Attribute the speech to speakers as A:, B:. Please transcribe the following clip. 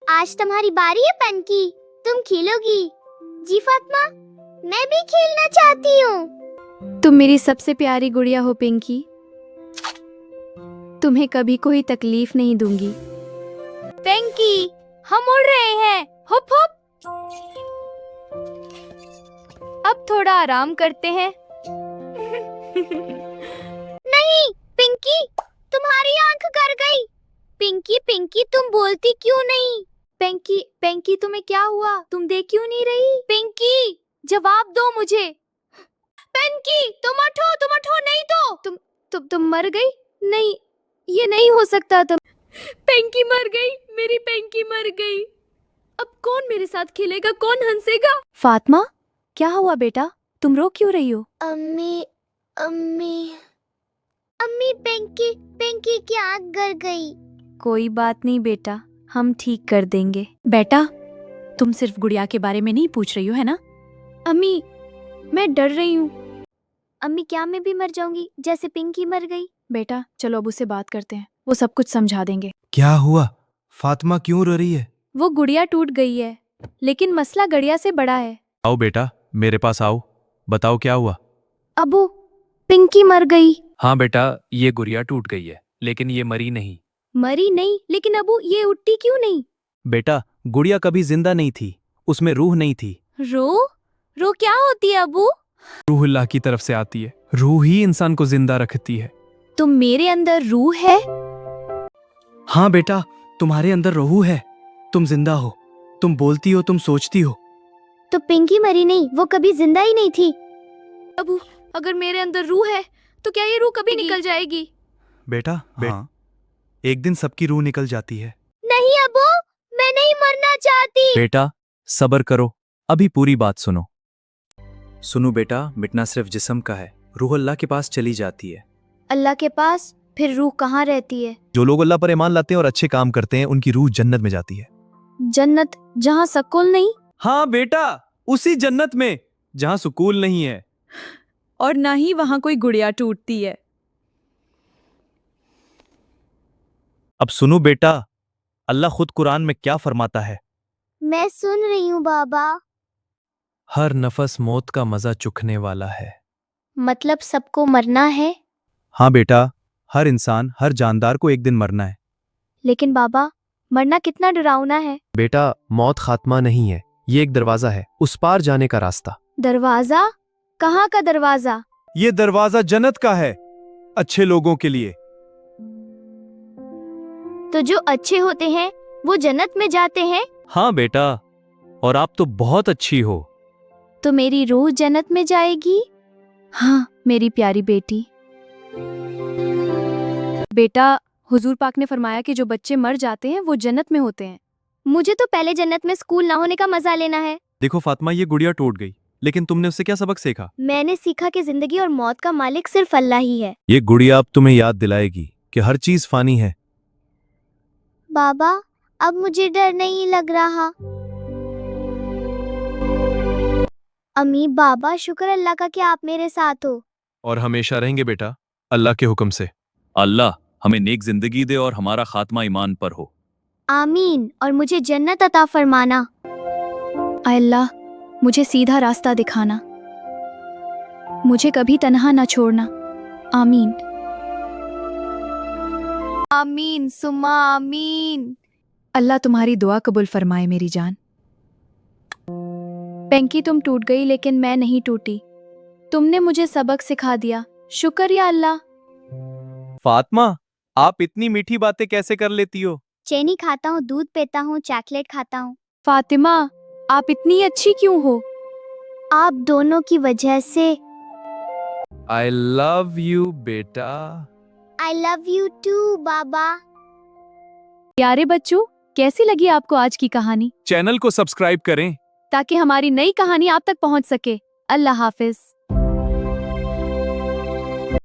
A: आज तुम्हारी बारी है पिंकी, तुम खेलोगी। जी फातिमा, मैं भी खेलना चाहती हूँ।
B: तुम मेरी सबसे प्यारी गुड़िया हो पिंकी, तुम्हें कभी कोई तकलीफ नहीं दूंगी। पिंकी, हम उड़ रहे हैं, हुप हुप। अब थोड़ा आराम करते हैं।
A: नहीं पिंकी, तुम्हारी आंख कर गई। पिंकी पिंकी, तुम बोलती क्यों नहीं?
B: पिंकी पिंकी, तुम्हें क्या हुआ? तुम देख क्यों नहीं रही? पिंकी, जवाब दो मुझे। पिंकी, तुम उठो नहीं तो तुम मर गई। नहीं, ये नहीं हो सकता। तुम पिंकी मर गई, मेरी पिंकी मर गई। अब कौन मेरे साथ खेलेगा, कौन हंसेगा? फातिमा, क्या हुआ बेटा? तुम रो क्यों रही हो?
A: अम्मी अम्मी अम्मी, पिंकी पिंकी की आंख गर गई।
B: कोई बात नहीं बेटा, हम ठीक कर देंगे। बेटा, तुम सिर्फ गुड़िया के बारे में नहीं पूछ रही हो, है ना? अम्मी, मैं डर रही हूँ।
A: अम्मी, क्या मैं भी मर जाऊंगी जैसे पिंकी मर गई?
B: बेटा चलो अब उससे बात करते हैं, वो सब कुछ समझा देंगे।
C: क्या हुआ? फातिमा क्यों रो रही है?
B: वो गुड़िया टूट गई है, लेकिन मसला गुड़िया से बड़ा है।
C: आओ बेटा, मेरे पास आओ, बताओ क्या हुआ।
B: अबू, पिंकी मर गई।
C: हाँ बेटा, ये गुड़िया टूट गई है, लेकिन ये मरी नहीं।
B: मरी नहीं, लेकिन अबू ये उठती क्यों नहीं?
C: बेटा, गुड़िया कभी जिंदा नहीं थी, उसमें रूह नहीं थी।
B: रो क्या होती है अबू?
C: रूह अल्लाह की तरफ से आती है, रूह ही इंसान को जिंदा रखती है।
B: तो मेरे अंदर रूह है?
C: हाँ बेटा, तुम्हारे अंदर रूह है, तुम जिंदा हो, तुम बोलती हो, तुम सोचती हो।
A: तो पिंकी मरी नहीं, वो कभी जिंदा ही नहीं थी।
B: अबू, अगर मेरे अंदर रूह है तो क्या ये रूह कभी निकल जाएगी?
C: बेटा, एक दिन सबकी रूह निकल जाती है।
A: नहीं अबू, मैं नहीं मरना चाहती।
C: बेटा सब्र करो, अभी पूरी बात सुनो। सुनो बेटा, मिटना सिर्फ जिस्म का है, रूह अल्लाह के पास चली जाती है।
B: अल्लाह के पास? फिर रूह कहाँ रहती है?
C: जो लोग अल्लाह पर ईमान लाते हैं और अच्छे काम करते हैं, उनकी रूह जन्नत में जाती है।
B: जन्नत जहाँ सुकून नहीं?
C: हाँ बेटा, उसी जन्नत में जहाँ सुकून नहीं है।
B: और ना ही वहाँ कोई गुड़िया टूटती है।
C: अब सुनो बेटा, अल्लाह खुद कुरान में क्या फरमाता है।
A: मैं सुन रही हूँ बाबा।
C: हर नफस मौत का मजा चुखने वाला है।
A: मतलब सबको मरना है?
C: हाँ बेटा, हर इंसान, हर जानदार को एक दिन मरना है।
B: लेकिन बाबा, मरना कितना डरावना है।
C: बेटा, मौत खात्मा नहीं है, ये एक दरवाजा है, उस पार जाने का रास्ता।
B: दरवाजा? कहाँ का दरवाजा?
C: ये दरवाजा जन्नत का है, अच्छे लोगों के लिए।
A: तो जो अच्छे होते हैं वो जन्नत में जाते हैं?
C: हाँ बेटा, और आप तो बहुत अच्छी हो।
B: तो मेरी रूह जन्नत में जाएगी? हाँ मेरी प्यारी बेटी। बेटा, हुजूर पाक ने फरमाया कि जो बच्चे मर जाते हैं वो जन्नत में होते हैं।
A: मुझे तो पहले जन्नत में स्कूल ना होने का मजा लेना है।
C: देखो फातिमा, ये गुड़िया टूट गई, लेकिन तुमने उससे क्या सबक सीखा?
A: मैंने सीखा कि जिंदगी और मौत का मालिक सिर्फ अल्लाह ही है।
C: ये गुड़िया अब तुम्हें याद दिलाएगी कि हर चीज फानी है।
A: बाबा, अब मुझे डर नहीं लग रहा। अम्मी, बाबा, शुक्र अल्लाह का कि आप मेरे साथ हो।
C: और हमेशा रहेंगे बेटा, अल्लाह के हुक्म से। अल्लाह हमें नेक जिंदगी दे और हमारा खात्मा ईमान पर हो।
A: आमीन। और मुझे जन्नत अता फरमाना।
B: आय अल्लाह, मुझे सीधा रास्ता दिखाना, मुझे कभी तन्हा ना छोड़ना। आमीन आमीन सुम्मा आमीन। अल्लाह तुम्हारी दुआ कबूल फरमाए मेरी जान। पिंकी, तुम टूट गई लेकिन मैं नहीं टूटी। तुमने मुझे सबक सिखा दिया, शुक्र या अल्लाह।
C: फातिमा, आप इतनी मीठी बातें कैसे कर लेती हो?
A: चीनी खाता हूँ, दूध पीता हूँ, चॉकलेट खाता हूँ।
B: फातिमा, आप इतनी अच्छी क्यों हो?
A: आप दोनों की वजह से।
C: आई लव यू बेटा।
A: आई लव यू टू बाबा।
B: प्यारे बच्चों, कैसी लगी आपको आज की कहानी?
C: चैनल को सब्सक्राइब करें
B: ताकि हमारी नई कहानी आप तक पहुंच सके। अल्लाह हाफिज।